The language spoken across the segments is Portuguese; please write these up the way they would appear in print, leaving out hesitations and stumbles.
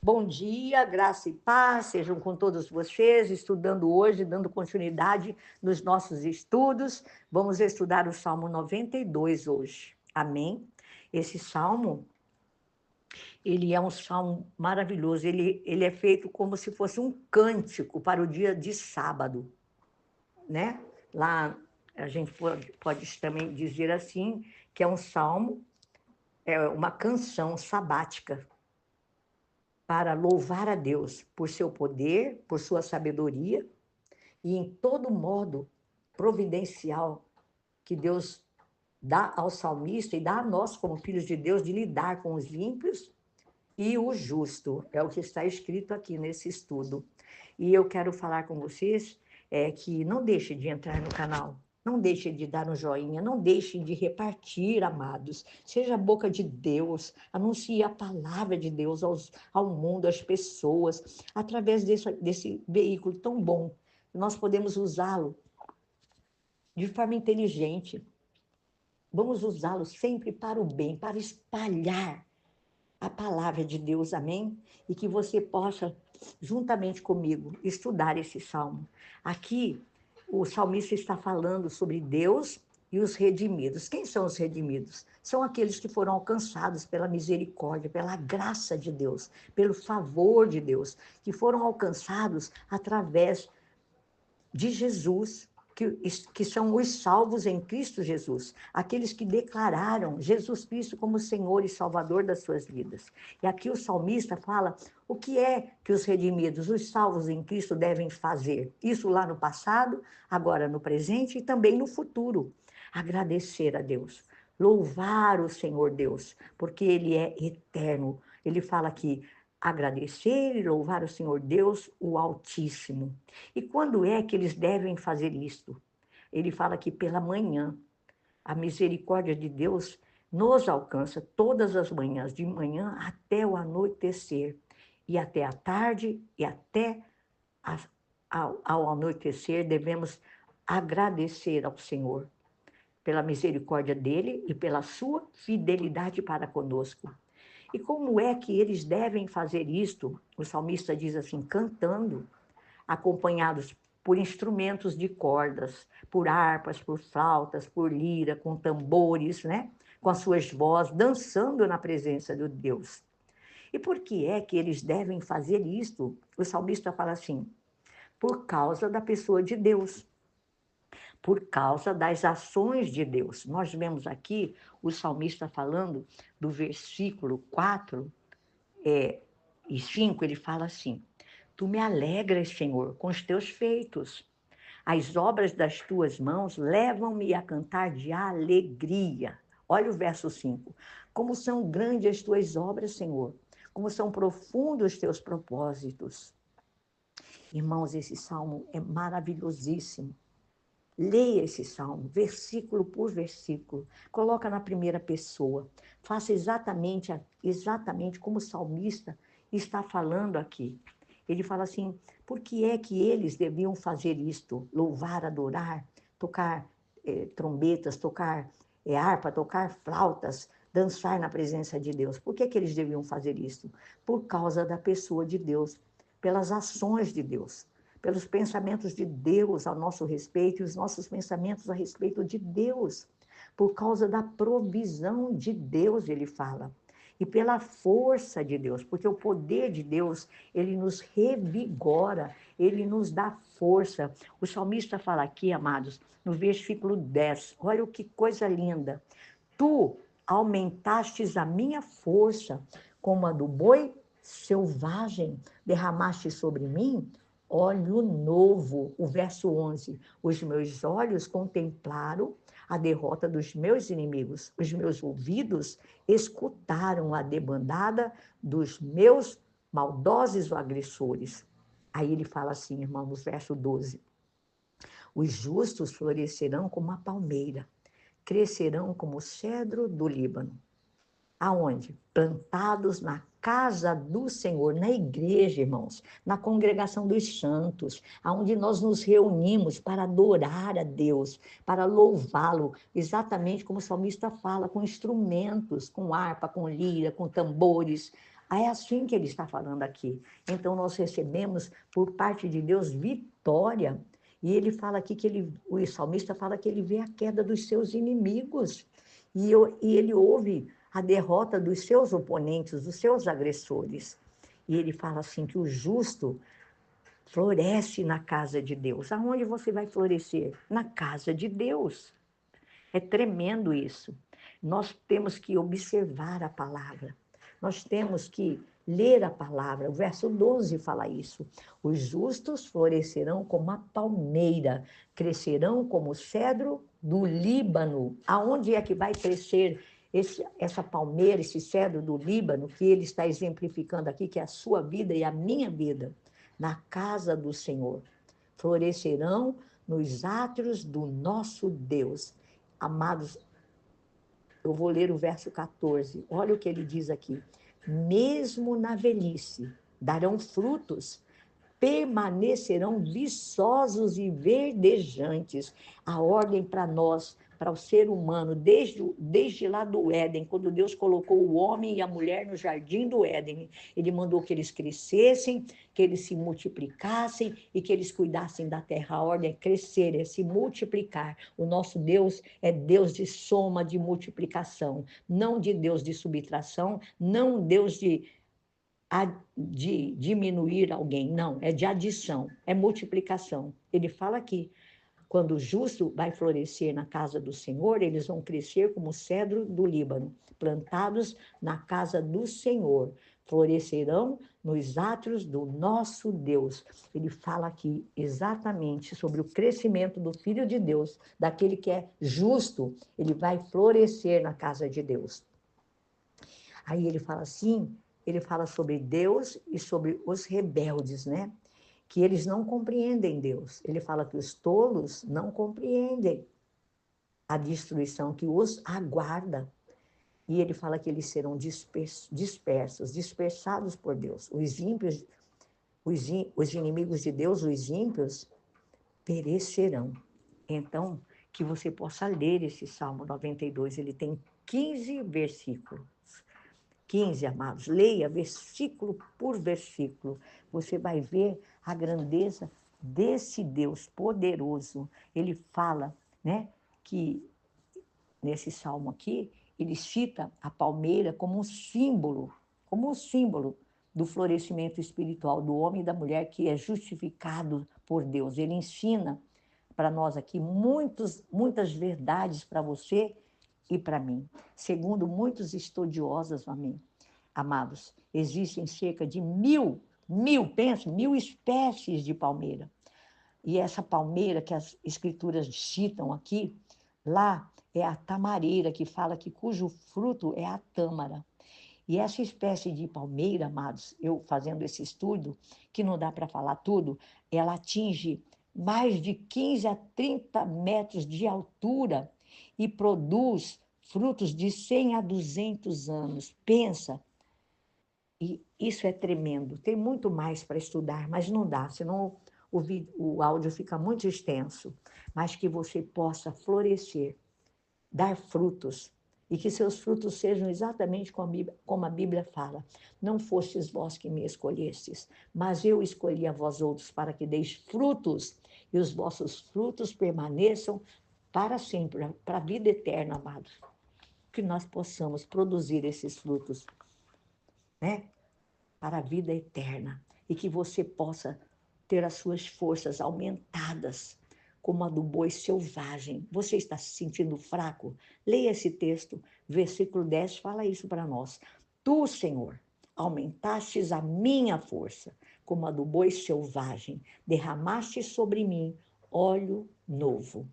Bom dia, graça e paz, sejam com todos vocês, estudando hoje, dando continuidade nos nossos estudos. Vamos estudar o Salmo 92 hoje. Amém? Esse salmo, ele é um salmo maravilhoso, ele é feito como se fosse um cântico para o dia de sábado, né? Lá a gente pode também dizer assim, que é um salmo, é uma canção sabática, para louvar a Deus por seu poder, por sua sabedoria e em todo modo providencial que Deus dá ao salmista e dá a nós, como filhos de Deus, de lidar com os ímpios e o justo. É o que está escrito aqui nesse estudo. E eu quero falar com vocês que não deixe de entrar no canal, não deixe de dar um joinha, não deixe de repartir, amados. Seja a boca de Deus, anuncie a palavra de Deus ao mundo, às pessoas, através desse veículo tão bom. Nós podemos usá-lo de forma inteligente. Vamos usá-lo sempre para o bem, para espalhar a palavra de Deus, amém? E que você possa, juntamente comigo, estudar esse salmo. Aqui, o salmista está falando sobre Deus e os redimidos. Quem são os redimidos? São aqueles que foram alcançados pela misericórdia, pela graça de Deus, pelo favor de Deus, que foram alcançados através de Jesus, que são os salvos em Cristo Jesus, aqueles que declararam Jesus Cristo como Senhor e Salvador das suas vidas. E aqui o salmista fala o que é que os redimidos, os salvos em Cristo devem fazer. Isso lá no passado, agora no presente e também no futuro. Agradecer a Deus, louvar o Senhor Deus, porque Ele é eterno. Ele fala aqui, agradecer e louvar o Senhor Deus, o Altíssimo. E quando é que eles devem fazer isto? Ele fala que pela manhã, a misericórdia de Deus nos alcança todas as manhãs, de manhã até o anoitecer, e até a tarde, e até ao anoitecer, devemos agradecer ao Senhor pela misericórdia dele e pela sua fidelidade para conosco. E como é que eles devem fazer isto? O salmista diz assim, cantando, acompanhados por instrumentos de cordas, por harpas, por flautas, por lira, com tambores, né? Com as suas vozes, dançando na presença de Deus. E por que é que eles devem fazer isto? O salmista fala assim, por causa da pessoa de Deus, por causa das ações de Deus. Nós vemos aqui o salmista falando do versículo 4 e 5, ele fala assim, tu me alegras, Senhor, com os teus feitos. As obras das tuas mãos levam-me a cantar de alegria. Olha o verso 5. Como são grandes as tuas obras, Senhor. Como são profundos os teus propósitos. Irmãos, esse salmo é maravilhosíssimo. Leia esse salmo, versículo por versículo. Coloca na primeira pessoa. Faça exatamente como o salmista está falando aqui. Ele fala assim, por que é que eles deviam fazer isto? Louvar, adorar, tocar trombetas, tocar harpa, tocar flautas, dançar na presença de Deus. Por que é que eles deviam fazer isso? Por causa da pessoa de Deus, pelas ações de Deus, pelos pensamentos de Deus a nosso respeito e os nossos pensamentos a respeito de Deus, por causa da provisão de Deus, ele fala, e pela força de Deus, porque o poder de Deus, ele nos revigora, ele nos dá força. O salmista fala aqui, amados, no versículo 10, olha que coisa linda. Tu aumentastes a minha força como a do boi selvagem, derramaste sobre mim óleo novo. O verso 11, os meus olhos contemplaram a derrota dos meus inimigos, os meus ouvidos escutaram a debandada dos meus maldosos agressores. Aí ele fala assim, irmão, no verso 12, os justos florescerão como a palmeira, crescerão como o cedro do Líbano. Aonde? Plantados na casa do Senhor, na igreja, irmãos, na congregação dos santos, aonde nós nos reunimos para adorar a Deus, para louvá-lo, exatamente como o salmista fala, com instrumentos, com harpa, com lira, com tambores, É assim que ele está falando aqui. Então, nós recebemos, por parte de Deus, vitória. E ele fala aqui que o salmista fala que ele vê a queda dos seus inimigos. E ele ouve a derrota dos seus oponentes, dos seus agressores. E ele fala assim que o justo floresce na casa de Deus. Aonde você vai florescer? Na casa de Deus. É tremendo isso. Nós temos que observar a palavra. Nós temos que ler a palavra. O verso 12 fala isso. Os justos florescerão como a palmeira, crescerão como o cedro do Líbano. Aonde é que vai crescer essa palmeira, esse cedro do Líbano, que ele está exemplificando aqui, que é a sua vida e a minha vida? Na casa do Senhor. Florescerão nos átrios do nosso Deus. Amados, eu vou ler o verso 14. Olha o que ele diz aqui. Mesmo na velhice darão frutos, permanecerão viçosos e verdejantes. A ordem para nós, para o ser humano, desde lá do Éden, quando Deus colocou o homem e a mulher no jardim do Éden, ele mandou que eles crescessem, que eles se multiplicassem e que eles cuidassem da terra. A ordem é crescer, é se multiplicar. O nosso Deus é Deus de soma, de multiplicação, não de Deus de subtração, não Deus de diminuir alguém, não, é de adição, é multiplicação. Ele fala aqui, quando o justo vai florescer na casa do Senhor, eles vão crescer como o cedro do Líbano, plantados na casa do Senhor, florescerão nos átrios do nosso Deus. Ele fala aqui exatamente sobre o crescimento do Filho de Deus, daquele que é justo, ele vai florescer na casa de Deus. Aí ele fala assim, ele fala sobre Deus e sobre os rebeldes, né? Que eles não compreendem Deus. Ele fala que os tolos não compreendem a destruição que os aguarda. E ele fala que eles serão dispersados por Deus. Os ímpios, os inimigos de Deus, os ímpios, perecerão. Então, que você possa ler esse Salmo 92, ele tem 15 versículos. 15, amados, leia versículo por versículo, você vai ver a grandeza desse Deus poderoso. Ele fala, né, que nesse salmo aqui, ele cita a palmeira como um símbolo do florescimento espiritual do homem e da mulher que é justificado por Deus. Ele ensina para nós aqui muitas verdades para você e para mim. Segundo muitos estudiosos, amém, amados, existem cerca de mil espécies de palmeira. E essa palmeira que as escrituras citam aqui, lá é a tamareira, que fala que cujo fruto é a tâmara. E essa espécie de palmeira, amados, eu fazendo esse estudo, que não dá para falar tudo, ela atinge mais de 15 a 30 metros de altura e produz frutos de 100 a 200 anos. Pensa, e isso é tremendo. Tem muito mais para estudar, mas não dá, senão o áudio fica muito extenso. Mas que você possa florescer, dar frutos, e que seus frutos sejam exatamente como a Bíblia fala. Não fostes vós que me escolhestes, mas eu escolhi a vós outros para que deis frutos, e os vossos frutos permaneçam para sempre, para a vida eterna, amados. Que nós possamos produzir esses frutos, né? Para a vida eterna, e que você possa ter as suas forças aumentadas, como a do boi selvagem. Você está se sentindo fraco? Leia esse texto, versículo 10 fala isso para nós. Tu, Senhor, aumentastes a minha força, como a do boi selvagem, derramaste sobre mim óleo novo.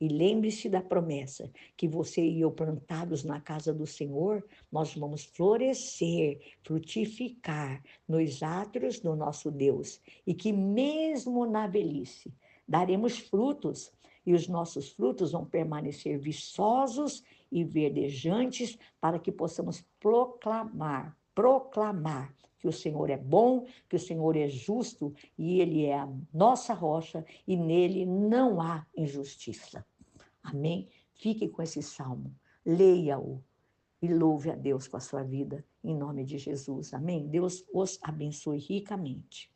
E lembre-se da promessa que você e eu plantados na casa do Senhor, nós vamos florescer, frutificar nos átrios do nosso Deus. E que mesmo na velhice daremos frutos, e os nossos frutos vão permanecer viçosos e verdejantes, para que possamos proclamar que o Senhor é bom, que o Senhor é justo, e Ele é a nossa rocha, e nele não há injustiça. Amém? Fique com esse salmo, leia-o e louve a Deus com a sua vida em nome de Jesus. Amém? Deus os abençoe ricamente.